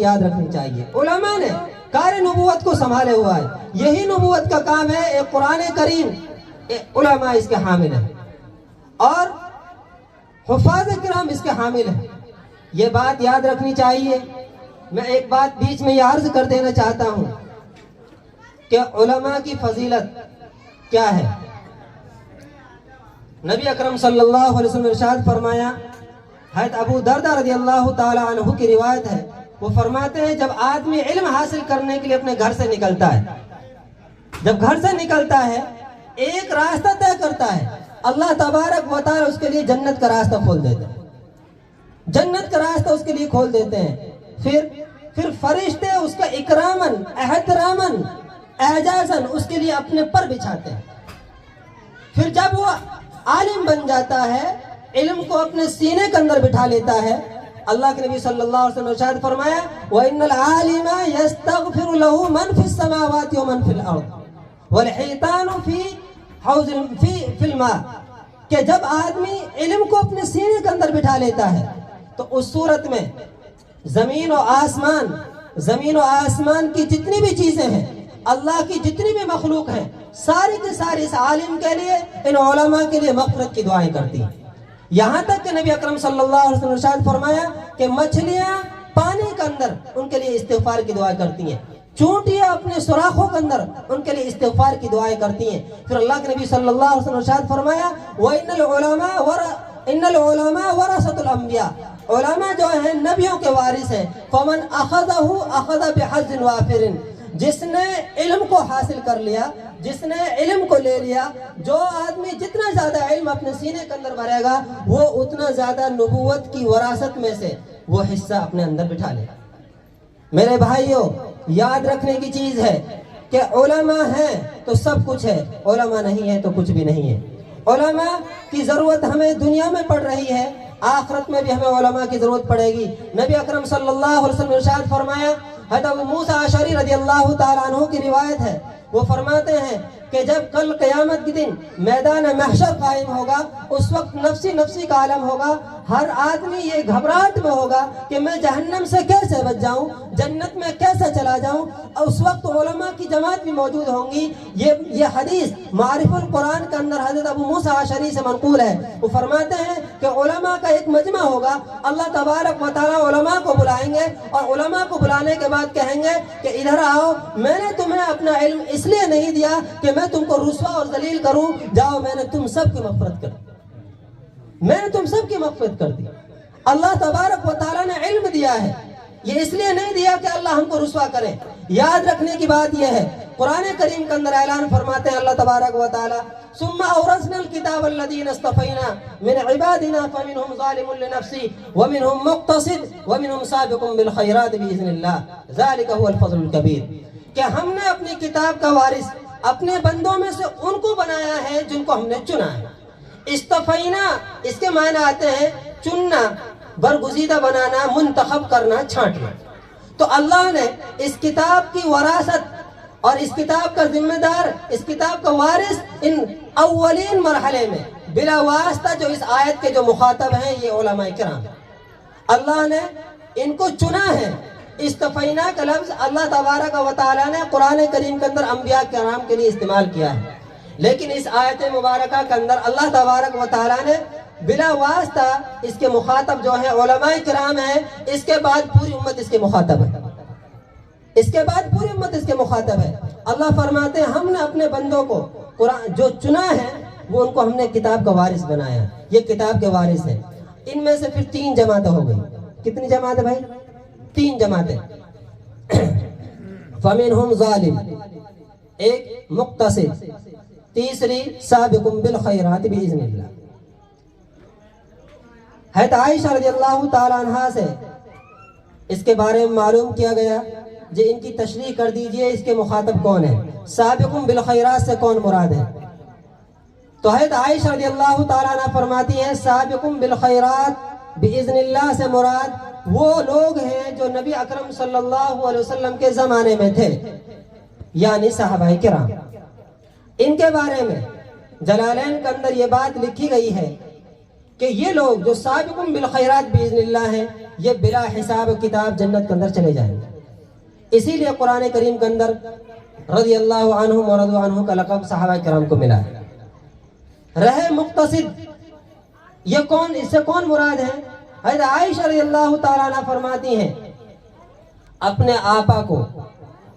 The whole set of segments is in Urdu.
یاد رکھنی چاہیے۔ علماء نے کار نبوت کو سنبھالے ہوا ہے، یہی نبوت کا کام ہے۔ ایک قرآن کریم علماء اس کے حامل ہیں اور حفاظ کرام اس کے حامل ہیں، یہ بات یاد رکھنی چاہیے۔ میں ایک بات بیچ میں یہ عرض کر دینا چاہتا ہوں کہ علماء کی فضیلت کیا ہے۔ نبی اکرم صلی اللہ علیہ وسلم نے ارشاد فرمایا، حضرت ابو دردہ رضی اللہ تعالی عنہ کی روایت ہے، وہ فرماتے ہیں جب آدمی علم حاصل کرنے کے لیے اپنے گھر سے نکلتا ہے، جب گھر سے نکلتا ہے ایک راستہ طے کرتا ہے، اللہ تبارک و تعالی اس کے لیے جنت کا راستہ کھول دیتے ہیں، جنت کا راستہ اس کے لیے کھول دیتے ہیں۔ پھر فرشتے اس کا اکرامن احترامن اعجازن اس کے لیے اپنے پر بچھاتے ہیں۔ پھر جب وہ عالم بن جاتا ہے، علم کو اپنے سینے کے اندر بٹھا لیتا ہے، اللہ کے نبی صلی اللہ علیہ وسلم نے ارشاد فرمایا، وَإِنَّ الْعَالِمَ يَسْتَغْفِرُ لَهُ مَنْ فِي السَّمَاوَاتِ وَمَنْ فِي الْأَرْضِ وَالْحِيطَانُ فِي الْمَاءِ، کہ جب آدمی علم کو اپنے سینے کے اندر بٹھا لیتا ہے تو اس صورت میں زمین و آسمان کی جتنی بھی چیزیں ہیں، اللہ کی جتنی بھی مخلوق ہیں، ساری کی ساری اس عالم کے لیے، ان علماء کے لیے مغفرت کی دعائیں کرتی ہیں۔ یہاں تک کہ نبی اکرم صلی اللہ علیہ وسلم نے ارشاد فرمایا کہ مچھلیاں پانی کے اندر ان کے لیے استغفار کی دعائیں کرتی ہیں، چونٹیاں اپنے سوراخوں کے اندر ان کے لیے استغفار کی دعائیں کرتی ہیں۔ پھر اللہ کے نبی صلی اللہ علیہ وسلم نے ارشاد فرمایا، إِنَّ الْعُلَمَاءَ وَرَثَةُ الْأَنْبِيَاءِ، علماء جو ہیں نبیوں کے وارث ہیں۔ فَمَنْ أَخَذَهُ أَخَذَ بِحَظٍّ وَافِرٍ، جس نے علم کو حاصل کر لیا، جس نے علم کو لے لیا، جو آدمی جتنا زیادہ علم اپنے سینے کے اندر بھرے گا وہ اتنا زیادہ نبوت کی وراثت میں سے وہ حصہ اپنے اندر بٹھا لے گا۔ میرے بھائیوں، یاد رکھنے کی چیز ہے کہ علماء ہیں تو سب کچھ ہے، علماء نہیں ہے تو کچھ بھی نہیں ہے۔ علماء کی ضرورت ہمیں دنیا میں پڑ رہی ہے، آخرت میں بھی ہمیں علماء کی ضرورت پڑے گی۔ نبی اکرم صلی اللہ علیہ وسلم نے ارشاد فرمایا، حضرت ابو موسیٰ اشعری رضی اللہ تعالیٰ عنہ کی روایت ہے، وہ فرماتے ہیں کہ جب کل قیامت کے دن میدان محشر قائم ہوگا، اس وقت نفسی نفسی کا عالم ہوگا، ہر آدمی یہ گھبراہٹ میں ہوگا کہ میں جہنم سے کیسے بچ جاؤں، جنت میں کیسے چلا جاؤں۔ اور اس وقت علماء کی جماعت بھی موجود ہوں گی۔ یہ حدیث معارف القرآن کے اندر حضرت ابو موسیٰ اشعری سے منقول ہے، وہ فرماتے ہیں کہ علماء کا ایک مجمع ہوگا، اللہ تبارک و تعالیٰ علماء کو بلائیں گے اور علماء کو بلانے کے بعد کہیں گے کہ ادھر آؤ، میں نے تمہیں اپنا علم اس لیے نہیں دیا کہ میں تم کو رسوا اور ذلیل کروں، جاؤ میں نے تم سب کی مغفرت کر دی، میں نے تم سب کی مغفرت کر دی۔ اللہ تبارک و تعالیٰ نے علم دیا ہے، یہ اس لیے نہیں دیا کہ اللہ ہم کو رسوا کرے۔ یاد رکھنے کی بات یہ ہے، قرآن کریم کے اندر اعلان فرماتے ہیں اللہ تبارک و تعالیٰ، ثم اورثنا الكتاب الذين اصطفينا من عبادنا فمنهم ظالم لنفسه ومنهم مقتصد ومنهم سابق بالخيرات باذن الله ذلك هو الفضل الكبير، کہ ہم نے اپنی کتاب کا وارث اپنے بندوں میں سے ان کو بنایا ہے جن کو ہم نے چنا ہے۔ استفینا اس کے معنی آتے ہیں چننا، برگزیدہ بنانا، منتخب کرنا، چھانٹنا۔ تو اللہ نے اس کتاب کی وراثت اور اس کتاب کا ذمہ دار، اس کتاب کا وارث ان اولین مرحلے میں بلا واسطہ جو اس آیت کے جو مخاطب ہیں یہ علماء کرام، اللہ نے ان کو چنا ہے۔ استفینا کا لفظ اللہ تبارک و تعالیٰ نے قرآن کریم کے اندر انبیاء کرام کے لیے استعمال کیا ہے، لیکن اس آیت مبارکہ کے اندر اللہ تبارک و تعالیٰ نے بلا واسطہ اس کے مخاطب جو ہے علماء کرام ہیں، اس کے بعد پوری امت اس کے مخاطب ہے، اس کے بعد پوری امت اس کے مخاطب ہے۔ اللہ فرماتے ہیں ہم نے اپنے بندوں کو قرآن جو چنا ہے وہ ان کو ہم نے کتاب کا وارث بنایا، یہ کتاب کے وارث ہیں۔ ان میں سے پھر 3 جماعتیں ہو گئی۔ کتنی جماعتیں بھائی؟ 3 جماعتیں۔ فَمِنْهُمْ ظَالِمٌ، ایک مقتصد، تیسری سابق بالخیرات بإذن اللہ۔ حضرت عائشہ رضی اللہ تعالیٰ عنہ سے اس کے بارے میں معلوم کیا گیا، جو ان کی تشریح کر دیجئے اس کے مخاطب کون ہے، سابق بالخیرات سے کون مراد ہے؟ تو حضرت عائشہ رضی اللہ تعالیٰ عنہ فرماتی ہیں سابق بالخیرات بإذن اللہ سے مراد وہ لوگ ہیں جو نبی اکرم صلی اللہ علیہ وسلم کے زمانے میں تھے، یعنی صحابہ کرام۔ ان کے بارے میں جلالین کے اندر یہ بات لکھی گئی ہے کہ یہ لوگ جو سابقون بالخیرات باذن اللہ ہیں یہ بلا حساب و کتاب جنت کے اندر چلے جائیں گے. اسی لیے قرآن کریم کے اندر رضی اللہ عنہم ورضوا عنہ کا لقب صحابہ کرام کو ملا ہے. رہے مقتصد، یہ کون، اس سے کون مراد ہے؟ حضرت عائشہ رضی اللہ تعالیٰ عنہ فرماتی ہیں اپنے آپا کو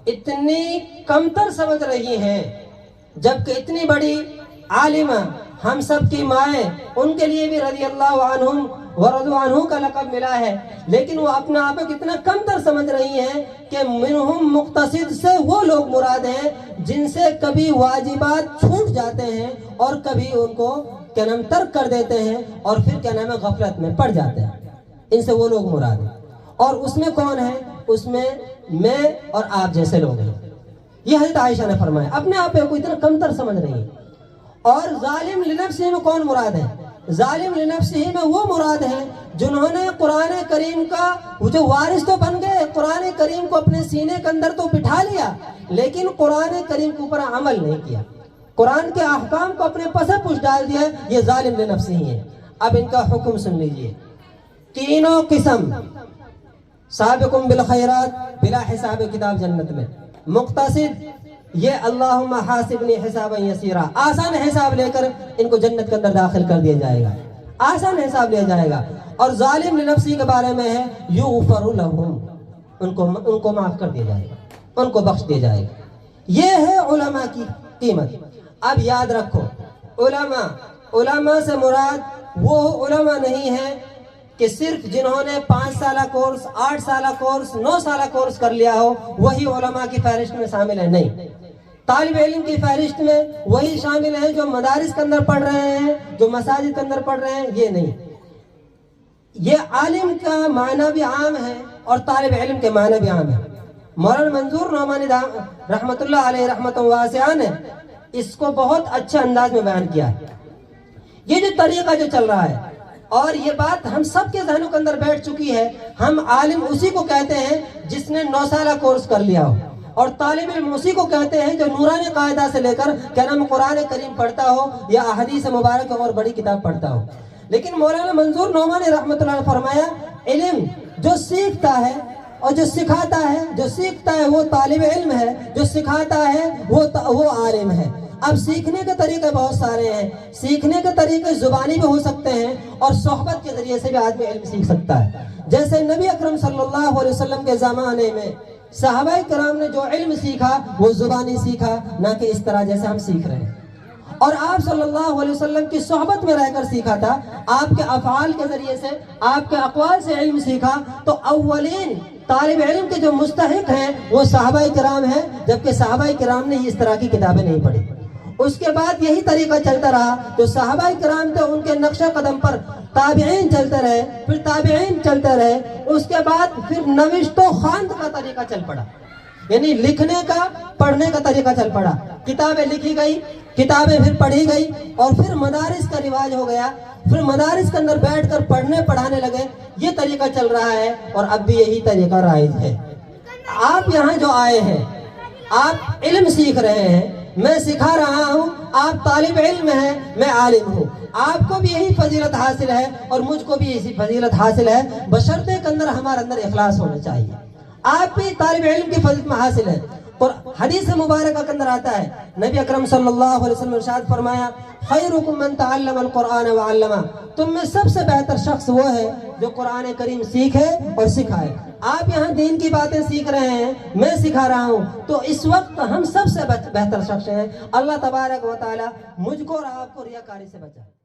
اتنی کمتر سمجھ رہی ہیں، جبکہ اتنی بڑی عالمہ ہم سب کی مائیں، ان کے لیے بھی رضی اللہ عنہم ورضوا عنہ کا لقب ملا ہے، لیکن وہ اپنا آپ کو اتنا کمتر سمجھ رہی ہیں کہ منہم مقتصد سے وہ لوگ مراد ہیں جن سے کبھی واجبات چھوٹ جاتے ہیں اور کبھی ان کو کیا نام ترک کر دیتے ہیں اور پھر کیا نام ہے غفلت میں پڑ جاتے ہیں. ان سے وہ لوگ مراد ہیں. اور اس میں کون ہے؟ اس میں میں اور آپ جیسے لوگ ہیں. یہ حضرت عائشہ نے فرمایا اپنے آپ کو اتنا کمتر سمجھ رہی ہیں. اور ظالم لنفسہ میں کون مراد ہے؟ ظالم لنفسہ میں وہ مراد ہے جنہوں نے قرآن کریم کا جو وارث تو بن گئے، قرآن کریم کو اپنے سینے کے اندر تو بٹھا لیا لیکن قرآن کریم کے اوپر عمل نہیں کیا، قرآن کے احکام کو اپنے پسے پوچھ ڈال دیا. یہ ظالم لنفسہ ہے. اب ان کا حکم سن لیجئے. تینوں قسم، سابقون بالخیرات بلا حساب کتاب جنت میں، مقتصد یہ اللہم حاسبنی حسابا یسیرا، آسان حساب لے کر ان کو جنت کے اندر داخل کر دیا جائے گا، آسان حساب لیا جائے گا. اور ظالم لنفسی کے بارے میں ہے یغفر لہم، ان کو معاف کر دیا جائے گا، ان کو بخش دیا جائے گا. یہ ہے علماء کی قیمت. اب یاد رکھو علماء سے مراد وہ علماء نہیں ہے کہ صرف جنہوں نے 5 سالہ کورس، 8 سالہ کورس، 9 سالہ کورس کر لیا ہو وہی علماء کی فہرست میں شامل ہے. نہیں، طالب علم کی فہرست میں وہی شامل ہیں جو مدارس کے اندر پڑھ رہے ہیں، جو مساجد کے اندر پڑھ رہے ہیں. یہ نہیں، یہ عالم کا معنی بھی عام ہے اور طالب علم کے معنی بھی عام ہے. مولانا منظور نعمانی رحمت اللہ علیہ رحمت واسعہ نے اس کو بہت اچھے انداز میں بیان کیا ہے. یہ جو طریقہ جو چل رہا ہے اور یہ بات ہم سب کے ذہنوں کے اندر بیٹھ چکی ہے، ہم عالم اسی کو کہتے ہیں جس نے 9 سالہ کورس کر لیا ہو، اور طالب علم اسی کو کہتے ہیں جو نورانی قاعدہ سے لے کر کیا نام قرآن کریم پڑھتا ہو یا احادیث مبارک اور بڑی کتاب پڑھتا ہو. لیکن مولانا منظور نعمانی رحمت اللہ نے فرمایا علم جو سیکھتا ہے اور جو سکھاتا ہے، جو سیکھتا ہے وہ طالب علم ہے، جو سکھاتا ہے وہ عالم ہے. اب سیکھنے کے طریقے بہت سارے ہیں. سیکھنے کے طریقے زبانی بھی ہو سکتے ہیں اور صحبت کے ذریعے سے بھی آدمی علم سیکھ سکتا ہے. جیسے نبی اکرم صلی اللہ علیہ وسلم کے زمانے میں صحابہ کرام نے جو علم سیکھا وہ زبانی سیکھا، نہ کہ اس طرح جیسے ہم سیکھ رہے ہیں. اور آپ صلی اللہ علیہ وسلم کی صحبت میں رہ کر سیکھا تھا، آپ کے افعال کے ذریعے سے، آپ کے اقوال سے علم سیکھا. تو اولین طالب علم کے جو مستحق ہیں وہ صحابہ کرام ہیں، جبکہ صحابہ کرام نے اس طرح کی کتابیں نہیں پڑھی. اس کے بعد یہی طریقہ چلتا رہا، جو صحابہ کرام تھے ان کے نقش قدم پر تابعین چلتے رہے، پھر تابعین چلتے رہے. اس کے بعد پھر نوشت و خواند کا طریقہ چل پڑا، یعنی لکھنے کا، پڑھنے کا طریقہ چل پڑا. کتابیں لکھی گئی، کتابیں پھر پڑھی گئی، اور پھر مدارس کا رواج ہو گیا. پھر مدارس کے اندر بیٹھ کر پڑھنے پڑھانے لگے. یہ طریقہ چل رہا ہے اور اب بھی یہی طریقہ رائج ہے. آپ یہاں جو آئے ہیں، آپ علم سیکھ رہے ہیں، میں سکھا رہا ہوں، آپ طالب علم ہیں، میں عالم ہوں. آپ کو بھی یہی فضیلت حاصل ہے اور مجھ کو بھی اسی فضیلت حاصل ہے، بشرطے کے اندر ہمارے اندر اخلاص ہونا چاہیے. آپ بھی طالب علم کی فضیلت میں حاصل ہے. اور حدیث مبارکہ کے اندر آتا ہے، نبی اکرم صلی اللہ علیہ وسلم نے ارشاد فرمایا خیرکم من تعلم القرآن وعلمہ، تم میں سب سے بہتر شخص وہ ہے جو قرآن کریم سیکھے اور سکھائے. آپ یہاں دین کی باتیں سیکھ رہے ہیں، میں سکھا رہا ہوں، تو اس وقت ہم سب سے بہتر شخص ہیں. اللہ تبارک و تعالی مجھ کو اور آپ کو ریاکاری سے بچائے.